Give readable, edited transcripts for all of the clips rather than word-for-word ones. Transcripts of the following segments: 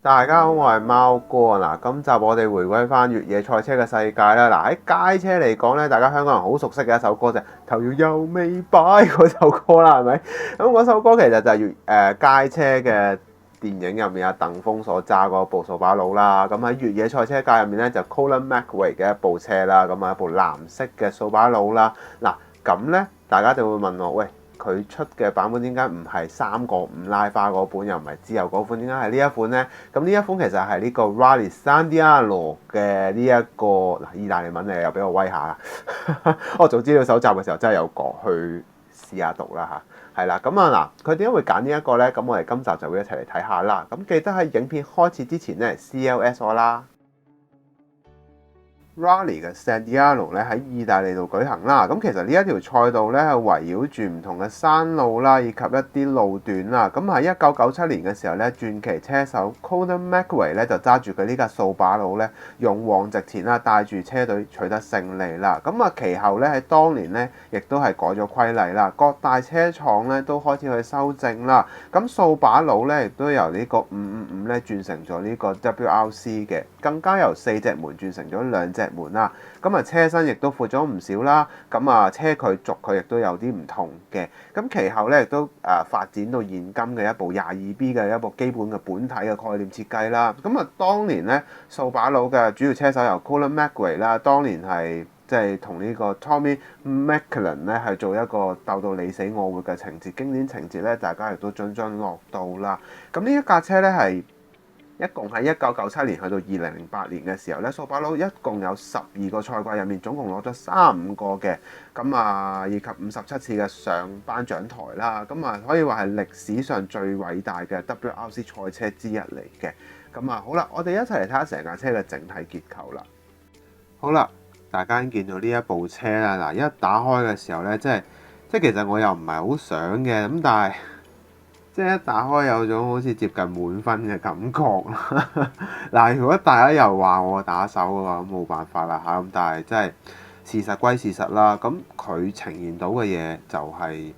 大家好，我係貓哥啊！嗱，今集我哋回歸翻越野賽車嘅世界啦。嗱，喺街車嚟講咧，大家香港人好熟悉嘅一首歌就係頭搖又未擺嗰首歌啦，係咪？咁嗰首歌其實就係街車嘅電影入面阿鄧峰所揸嗰部掃把佬啦。咁喺越野賽車界入面咧，就 Colin McRae 嘅一部車啦，咁啊一部藍色嘅掃把佬啦。嗱，咁咧大家就會問我，喂，佢出嘅版本點解唔係3.5拉花嗰本，又唔係自由嗰款，點解係呢一款呢？咁呢一款其實係呢個 Rally Sandiano 嘅呢一個嗱，意大利文你又俾我威下啦。我做資料搜集嘅時候真係有講去試下讀啦嚇，係啦。咁啊嗱，佢點解會揀呢一個呢？咁我哋今集就會一齊嚟睇下啦。咁記得喺影片開始之前呢 CLS 我啦。Rally 嘅 Sandiano 咧喺意大利度舉行啦，咁其實呢一條賽道咧係圍繞住唔同嘅山路啦，以及一啲路段啦。咁喺1997年嘅時候咧，傳奇車手 Colin McRae 咧就揸住佢呢架掃把佬咧，勇往直前啦，帶住車隊取得勝利啦。咁啊，其後咧喺當年咧，亦都係改咗規例啦，各大車廠咧都開始去修正啦。咁掃把佬咧亦都由呢個555咧轉成咗呢個 WRC 嘅，更加由4隻門轉成咗2隻門啦。咁啊，車身亦都闊咗唔少啦。咁啊，車距軸距亦都有啲唔同嘅。咁其後咧亦都發展到現今嘅一部 22B 嘅一部基本嘅本體嘅概念設計啦。咁啊，當年咧掃把佬嘅主要車手由 Colin McRae 啦，當年係即係同呢個 Tommy McLaren 咧係做一個鬥到你死我活嘅情節，經典情節咧，大家亦都津津樂道啦。咁呢一架車咧係一共喺1997年去到2008年嘅時候咧，掃把佬一共有12個賽季入面，總共攞咗35個嘅，咁啊以及57次嘅上頒獎台啦，咁啊可以話係歷史上最偉大嘅 WRC 賽車之一嚟嘅。咁啊好啦，我哋一齊嚟睇下成架車嘅整體結構啦。好啦，大家見到呢一部車啦，嗱一打開嘅時候咧，即係其實我又唔係好想嘅，咁但係即係一打開有種好似接近滿分嘅感覺啦。嗱，如果大家又話我打手嘅話，咁冇辦法啦嚇。咁但係真係事實歸事實啦。咁佢呈現到嘅嘢就係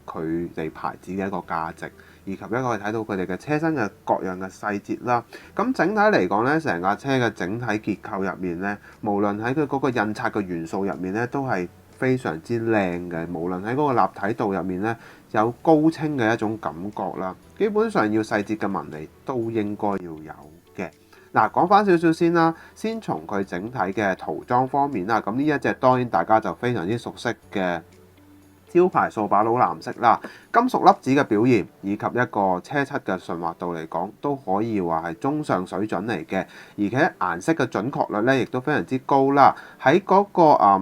佢哋牌子嘅一個價值，以及一個睇到佢哋嘅車身嘅各樣嘅細節啦。咁整體嚟講咧，成架車嘅整體結構入面咧，無論喺佢嗰個印刷嘅元素入面咧，都係非常之靚嘅。無論喺嗰個立體度入面咧，有高清嘅一種感覺啦。基本上要細節嘅紋理都應該要有嘅。嗱，講翻少少先啦，先從佢整體嘅塗裝方面啦。咁呢一隻當然大家就非常之熟悉嘅招牌掃把佬藍色啦，金屬粒子嘅表現以及一個車漆嘅順滑度嚟講，都可以話係中上水準嚟嘅，而且顏色嘅準確率咧，亦都非常之高啦。喺嗰個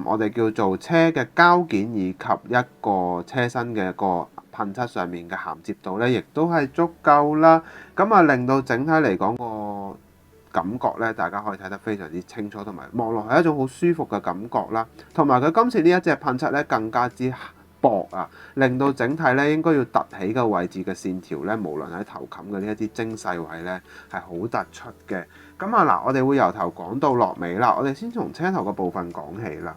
我哋叫做車嘅膠件以及一個車身嘅一個噴漆上面嘅銜接度咧，亦都係足夠啦。咁啊，令到整體嚟講個感覺咧，大家可以睇得非常之清楚，同埋望落係一種好舒服嘅感覺啦。同埋佢今次呢一隻噴漆咧，更加之薄啊，令到整體咧應該要凸起嘅位置嘅線條咧，無論喺頭冚嘅呢一啲精細位咧，係好突出嘅。咁啊嗱，我哋會由頭講到落尾啦。我哋先從車頭嘅部分講起啦。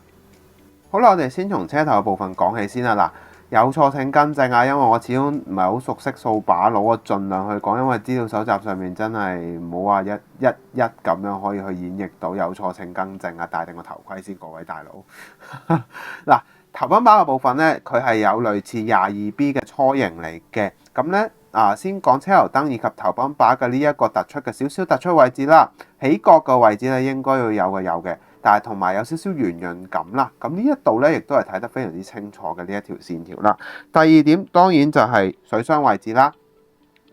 好啦，我哋先從車頭嘅部分講起先啦。嗱，有錯請更正啊，因為我始終唔係好熟悉掃把佬啊，盡量去講，因為資料搜集上面真係冇話一咁樣可以去演繹到，有錯請更正啊，戴定個頭盔先，各位大佬。嗱。頭泵把嘅部分咧，佢係有類似 22B 嘅初型嚟嘅。咁咧先講車頭燈以及頭泵把嘅呢一個突出嘅少少突出位置啦。起角嘅位置咧應該要有嘅，但係同埋有少少圓潤感啦。咁呢一度咧亦都係睇得非常之清楚嘅呢一條線條啦。第二點當然就係水箱位置啦，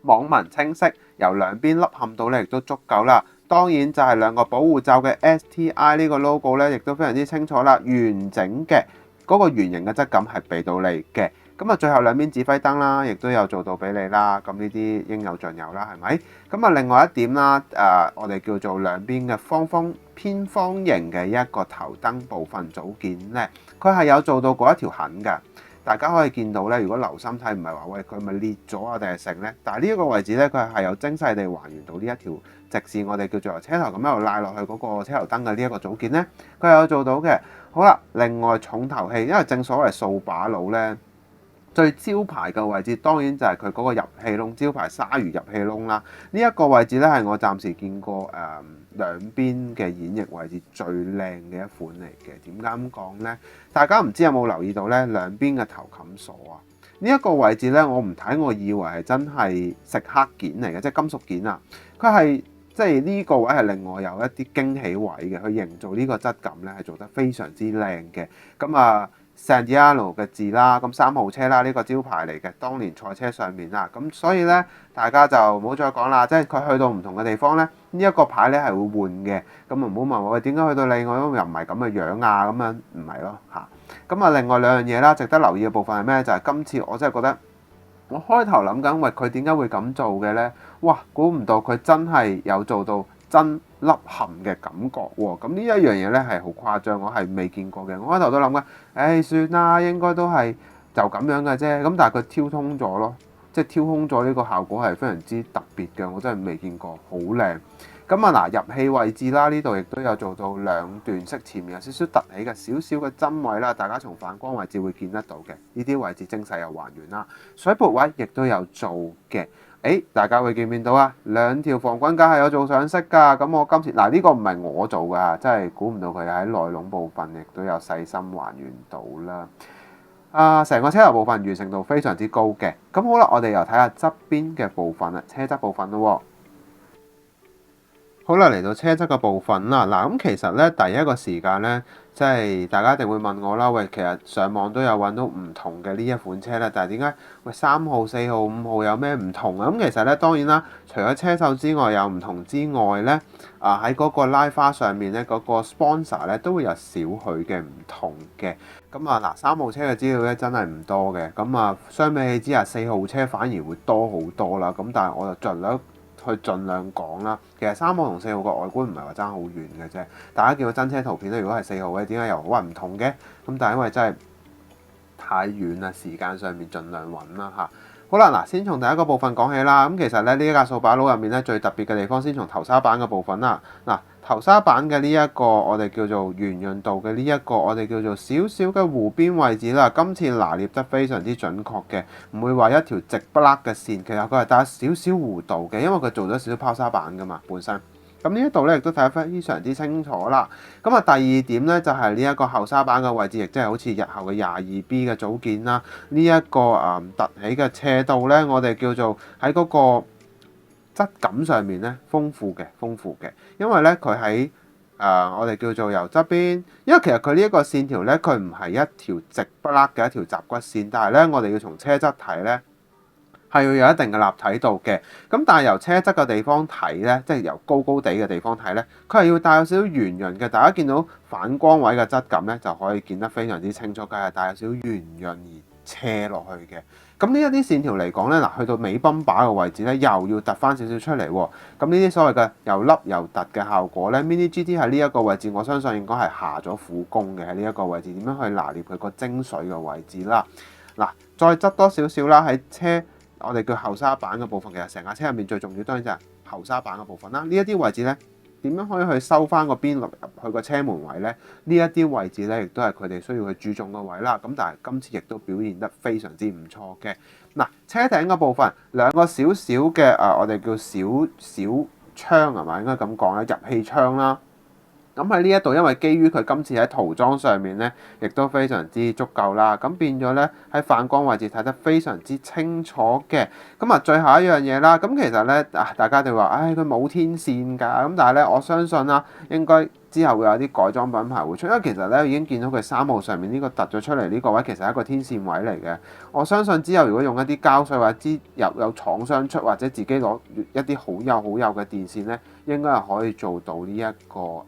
網紋清晰，由兩邊凹陷到咧亦都足夠啦。當然就係兩個保護罩嘅 STI 呢個 logo 咧，亦都非常之清楚啦，完整嘅。嗰個圓形嘅質感係俾到你嘅，咁啊最後兩邊指揮燈啦，亦都有做到俾你啦，咁呢啲應有盡有啦，係咪？咁啊另外一點啦，我哋叫做兩邊嘅偏方形嘅一個頭燈部分組件咧，佢係有做到嗰一條痕㗎。大家可以見到咧，如果留心睇，唔係話喂佢咪裂咗啊定係成咧？但係呢一個位置咧，佢係有精細地還原到呢一條直線，我哋叫做由車頭咁一路拉落去嗰個車頭燈嘅呢一個組件咧，佢係有做到嘅。好啦，另外重頭戲，因為正所謂掃把佬咧，最招牌嘅位置當然就係佢嗰個入氣窿，招牌鯊魚入氣窿啦。呢一個位置咧係我暫時見過兩邊嘅演繹位置最靚嘅一款嚟嘅。點解咁講呢？大家唔知有冇留意到咧，兩邊嘅頭冚鎖啊？呢一個位置咧，我唔睇，我以為係真係蝕刻件嚟嘅，即係金屬件啊。佢係即係呢個位係令我有一啲驚喜位嘅，去營造呢個質感咧係做得非常之靚嘅。咁啊〜Sandialo 嘅字啦，咁3號車啦，呢個招牌嚟嘅，當年賽車上面啦，咁所以咧大家就唔好再講啦，即係佢去到唔同嘅地方咧，呢一個牌咧係會換嘅，咁唔好問我點解去到另外又唔係咁嘅樣啊，咁樣唔係咯嚇。咁啊，另外兩樣嘢啦，值得留意嘅部分係咩？就係今次我真係覺得，我開頭諗緊，喂佢點解會咁做嘅咧？哇，估唔到佢真係有做到真凹陷嘅感覺喎，咁呢一樣嘢咧係好誇張，我係未見過嘅。我開頭都諗緊，算啦，應該都係就咁樣嘅啫。咁但係佢挑通咗咯，即係挑空咗呢個效果係非常之特別嘅，我真係未見過，好靚。咁啊嗱，入氣位置啦，呢度亦都有做到兩段式，前面有少少凸起嘅少少嘅針位啦，大家從反光位置會見得到嘅，呢啲位置精細又還原啦。水撥位亦都有做嘅。大家會見唔見到啊？兩條防滾架係有做上色㗎。咁我今次嗱呢個唔係我做㗎，真係估唔到佢喺內籠部分亦都有細心還原到啦。成個車頭部分完成度非常之高嘅。咁好啦，我哋又睇下側邊嘅部分啦，車側部分咯。好啦，嚟到車側嘅部分啦。嗱，咁其實咧第一個時間咧，即係大家一定會問我啦。喂，其實上網都有揾到唔同嘅呢一款車咧，但係點解喂3號、4號、5號有咩唔同啊？咁其實咧當然啦，除咗車手之外有唔同之外咧，喺嗰個拉花上面咧，嗰個 sponsor 咧都會有少許嘅唔同嘅。咁啊嗱，3號車嘅資料咧真係唔多嘅。咁啊，相比起之下4號車反而會多好多啦。咁但係我就盡量講啦。其實3號同4號個外觀唔係話爭好遠嘅啫。大家見到真車圖片咧，如果係4號嘅，點解又好話唔同嘅？咁但係因為真係太遠啦，時間上面盡量揾啦嚇。好啦，嗱，先從第一個部分講起啦。咁其實咧呢一架掃把佬入面咧最特別嘅地方，先從頭沙板嘅部分啦。嗱，頭沙板嘅呢一個我哋叫做圓潤度嘅呢一個我哋叫做少少嘅弧邊位置啦。今次拿捏得非常之準確嘅，唔會話一條直不甩嘅線，其實佢係帶少少弧度嘅，因為佢做咗少少拋沙板噶嘛本身。咁呢一度咧亦都睇得非常之清楚啦。咁啊，第二點咧就係呢一個後沙板嘅位置，亦即係好似日後嘅22B 嘅組件啦。呢一個凸起嘅斜度咧，我哋叫做喺嗰個質感上面咧豐富嘅。因為咧佢喺我哋叫做由側邊，因為其實佢呢一個線條咧，佢唔係一條直不甩嘅一條雜骨線，但係咧我哋要從車側睇咧，係要有一定嘅立體度嘅。咁但係由車側嘅地方睇咧，即係由高地嘅地方睇咧，佢係要帶有少少圓潤嘅。大家見到反光位嘅質感咧，就可以見得非常之清楚，佢係帶有少少圓潤而斜落去嘅。咁呢一啲線條嚟講咧，嗱，去到尾泵把嘅位置咧，又要突翻少少出嚟喎。咁呢啲所謂嘅又凹又突嘅效果咧，Mini GT 喺呢一個位置，我相信應該係下咗苦功嘅喺呢一個位置，點樣去拿捏佢個精髓嘅位置啦。嗱，再側多少少啦，喺車我哋叫後沙板嘅部分，其實成架車入面最重要當然就係後沙板嘅部分啦。呢一啲位置咧，點樣可以去收翻個邊落入去個車門位咧？呢一啲位置咧，亦都係佢哋需要去注重嘅位啦。咁但係今次亦都表現得非常之唔錯嘅。嗱，車頂嘅部分兩個少少嘅我哋叫小窗係咪應該咁講咧？入氣窗啦。咁喺呢一度，因為基於佢今次喺塗裝上面咧，亦都非常之足夠啦。咁變咗咧喺反光位置睇得非常之清楚嘅。咁啊，最後一樣嘢啦。咁其實咧大家就話，佢冇天線㗎。咁但係咧，我相信啦，應該之後會有啲改裝品牌會出，因為其實咧已經見到佢3號上面呢個突咗出嚟呢個位，其實係一個天線位嚟嘅。我相信之後如果用一啲膠水或者有廠商出或者自己攞一啲好幼嘅電線咧，應該係可以做到呢一個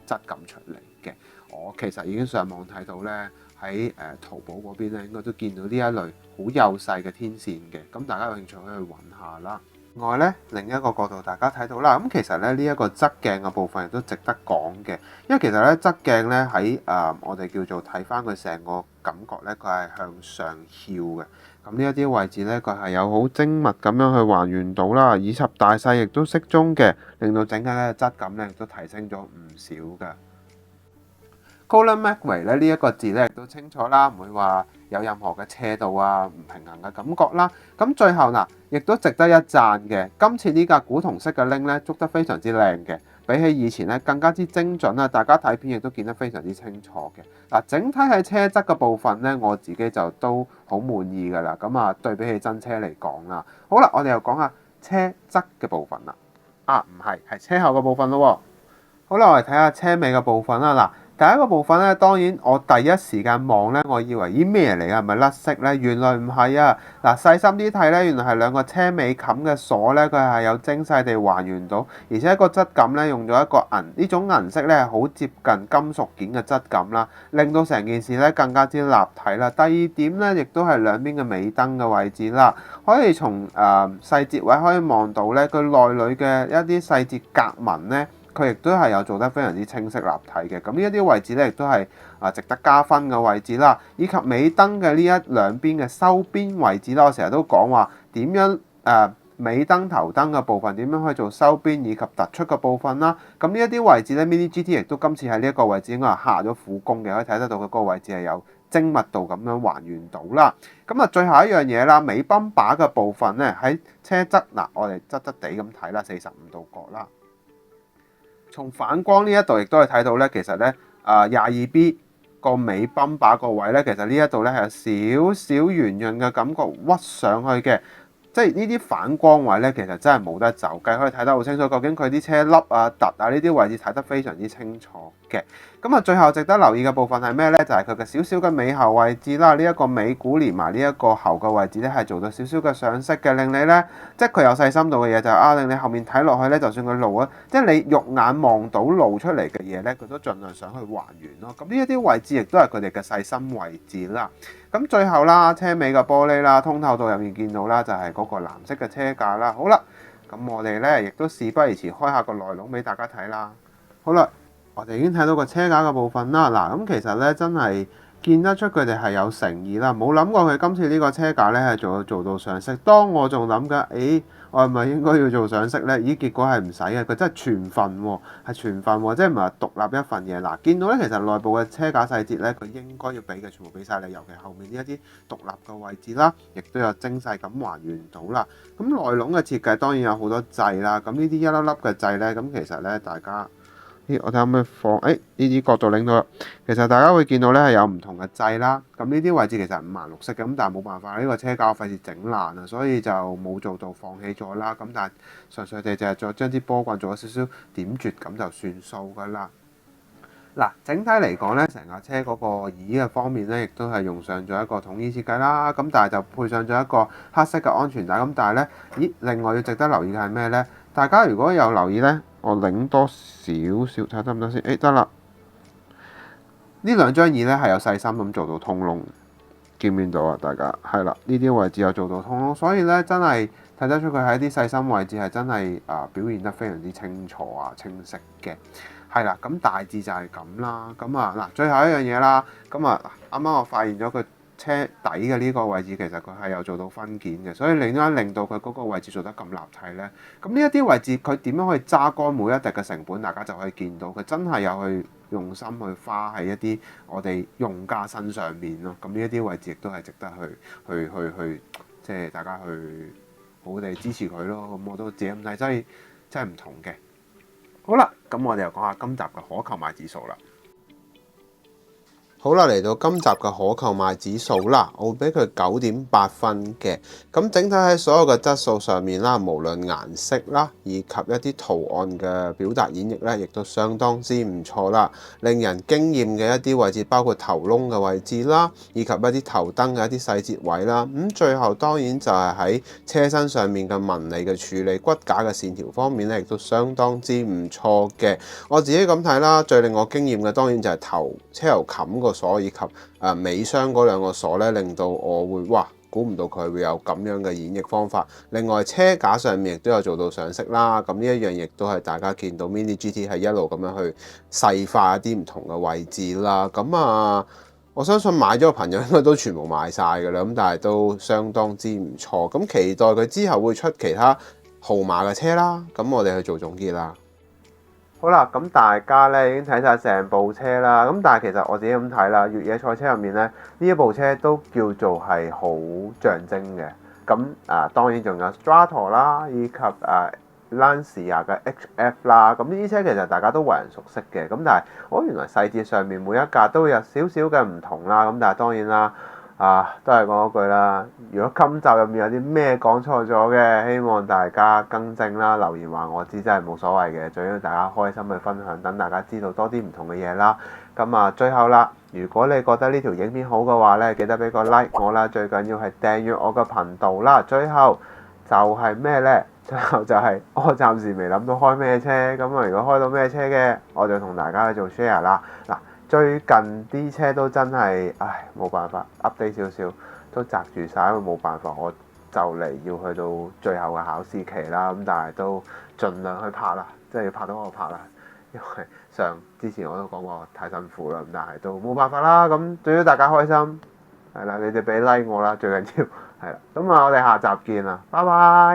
質感出嚟嘅。我其實已經上網睇到咧，喺淘寶嗰邊咧，應該都見到呢一類好幼細嘅天線嘅。咁大家有興趣可以去揾下啦。另外咧，另一個角度大家睇到啦，咁其實咧呢一個側鏡嘅部分亦都值得講嘅，因為其實咧側鏡咧喺我哋叫做睇翻佢成個感覺咧，佢係向上翹嘅。咁呢一啲位置咧，佢係有好精密咁樣去還原到啦，耳插大細亦都適中嘅，令到整體嘅質感咧亦都提升咗唔少㗎。Colin McRae 咧呢一個字咧亦都清楚啦，唔會話有任何嘅斜度啊、唔平衡嘅感覺啦。咁最後嗱，亦都值得一讚嘅，今次呢架古銅色嘅鈴咧捉得非常之靚嘅，比起以前咧更加之精準啦。大家睇片亦都見得非常之清楚嘅。嗱，整體喺車側嘅部分咧，我自己就都好滿意㗎啦。咁啊，對比起真車嚟講啦，好啦，我哋又講下車側嘅部分啦。唔係，係車後嘅部分咯。好啦，我哋睇下車尾嘅部分啦。嗱，第一個部分咧，當然我第一時間望咧，我以為咦咩嚟啊？係咪甩色咧？原來唔係啊！嗱，細心啲睇咧，原來係兩個車尾冚嘅鎖咧，佢係有精細地還原到，而且個質感咧用咗一個銀呢種銀色咧係好接近金屬件嘅質感啦，令到成件事咧更加之立體啦。第二點咧，亦都係兩邊嘅尾燈嘅位置啦，可以從細節位可以望到咧，佢內裏嘅一啲細節格紋咧。佢亦都係有做得非常之清晰立體嘅，咁呢一啲位置咧，亦都係值得加分嘅位置啦。以及尾燈嘅呢一兩邊嘅收邊位置啦，我成日都講話點樣尾燈頭燈嘅部分點樣去做收邊以及突出嘅部分啦。咁呢一啲位置咧，Mini GT 亦都今次喺呢一個位置應該係下咗苦功嘅，可以睇得到佢嗰個位置係有精密度咁樣還原到啦。咁啊，最後一樣嘢啦，尾泵把嘅部分咧喺車側嗱，我哋側側地咁睇啦，45度角啦。從反光呢一度亦都可以睇到咧，其實咧22B 個尾泵把個位咧，其實呢一度咧係有少少圓潤嘅感覺屈上去嘅，即係呢啲反光位咧，其實真係冇得走計，可以睇得好清楚。究竟佢啲車粒啊、凸啊呢啲位置睇得非常之清楚嘅。咁啊，最後值得留意嘅部分係咩咧？就係佢嘅少少嘅尾喉位置啦。呢一個尾鼓連埋呢一個喉嘅位置咧，係做到少少嘅上色嘅，令你咧即係佢有細心度嘅嘢就係令你後面睇落去咧，就算佢露啊，即係你肉眼望到露出嚟嘅嘢咧，佢都盡量想去還原咯。咁呢一啲位置亦都係佢哋嘅細心位置啦。咁最後啦，車尾嘅玻璃啦，通透度入面見到啦，就係嗰個藍色嘅車架啦。好啦，咁我哋咧亦都事不宜遲，開下個內籠俾大家睇啦。好啦。我哋已經睇到個車架嘅部分啦，嗱咁其實咧真係見得出佢哋係有誠意啦，冇諗過佢今次呢個車架咧係做到上色。當我仲諗緊，我係咪應該要做上色咧？結果係唔使嘅，佢真係全份喎，係全份喎，即係唔係獨立一份嘢。嗱，見到咧其實內部嘅車架細節咧，佢應該要俾嘅全部俾晒你，尤其後面呢一啲獨立嘅位置啦，亦都有精細咁還原到啦。咁內籠嘅設計當然有好多掣啦，咁呢啲一粒粒嘅掣咧，咁其實咧大家。我睇下可唔可以放？呢啲角度拎到啦。其實大家會見到咧係有唔同嘅掣啦。咁呢啲位置其實五顏六色嘅，咁但係冇辦法，呢個車架我費事整爛啊，所以就冇做到放棄咗啦。咁但係純粹地就係再將啲波棍做咗少少點綴咁就算數㗎啦。嗱，整體嚟講咧，成架車嗰個椅嘅方面咧，亦都係用上咗一個統一設計啦。咁但係就配上咗一個黑色嘅安全帶。咁但係咧，另外要值得留意嘅係咩咧？大家如果有留意咧，我擰多少少睇下得唔得先？得啦。呢兩張椅咧係有細心咁做到通窿，見唔見到啊？大家係啦，呢啲位置有做到通窿，所以咧真係睇得出佢喺啲細心位置係真係表現得非常之清楚啊、清晰嘅。係啦，咁大致就係咁啦。咁嗱，最後一樣嘢啦。咁啱啱我發現咗佢車底嘅呢個位置，其實佢係有做到分件嘅，所以令到佢嗰個位置做得咁立體咧。咁呢一啲位置，佢點樣可以揸乾每一滴嘅成本，大家就可以見到佢真係有去用心去花喺一啲我哋用家身上面咯。咁呢一啲位置亦都係值得去即係大家去好好地支持佢咯。咁我都自己咁睇，真係唔同嘅。好啦，咁我哋又講下今集嘅可購買指數啦。好啦，嚟到今集嘅可購買指數啦，我會俾佢9.8分嘅。咁整體喺所有嘅質素上面啦，無論顏色啦，以及一啲圖案嘅表達演繹咧，亦都相當之唔錯啦。令人驚豔嘅一啲位置，包括頭窿嘅位置啦，以及一啲頭燈嘅一啲細節位啦。最後當然就係喺車身上面嘅紋理嘅處理，骨架嘅線條方面咧，亦都相當之唔錯嘅。我自己咁睇啦，最令我驚豔嘅當然就係車頭冚個鎖以及尾箱嗰兩個鎖咧，令到我會估唔到佢會有咁樣嘅演繹方法。另外車架上面亦都有做到上色啦，咁呢一樣亦都係大家見到 Mini GT 係一路咁樣去細化一啲唔同嘅位置啦。咁我相信買咗嘅朋友應該都全部買晒㗎啦，咁但係都相當之唔錯。咁期待佢之後會出其他號碼嘅車啦。咁我哋去做總結啦。好啦，咁大家咧已經睇晒成部車啦，咁但係其實我自己咁睇啦，越野賽車入面咧呢一部車都叫做係好象徵嘅。咁當然仲有 Stratos 啦，以及Lancia 嘅 HF 啦，咁呢啲車其實大家都為人熟悉嘅。咁但係原來細節上面每一架都有少少嘅唔同啦。咁但係當然啦。都係講嗰句啦。如果今集入面有啲咩講錯咗嘅，希望大家更正啦，留言話我知，真係冇所謂嘅。最緊要大家開心去分享，等大家知道多啲唔同嘅嘢啦。咁最後啦，如果你覺得呢條影片好嘅話咧，記得俾個 like 我啦。最緊要係訂閱我個頻道啦。最後就係咩呢？最後就係我暫時未諗到開咩車。咁如果開到咩車嘅，我就同大家去做 share 啦。嗱。最近啲車都真係，冇辦法 update 少少，都擲住晒，因為冇辦法，我就嚟要去到最後嘅考試期啦。咁但係都盡量去拍啦，即係要拍到我拍啦。因為之前我都講過太辛苦啦，咁但係都冇辦法啦。咁最緊要大家開心，係啦，你哋俾 like 我啦，最緊要係啦。咁我哋下集見啦，拜拜。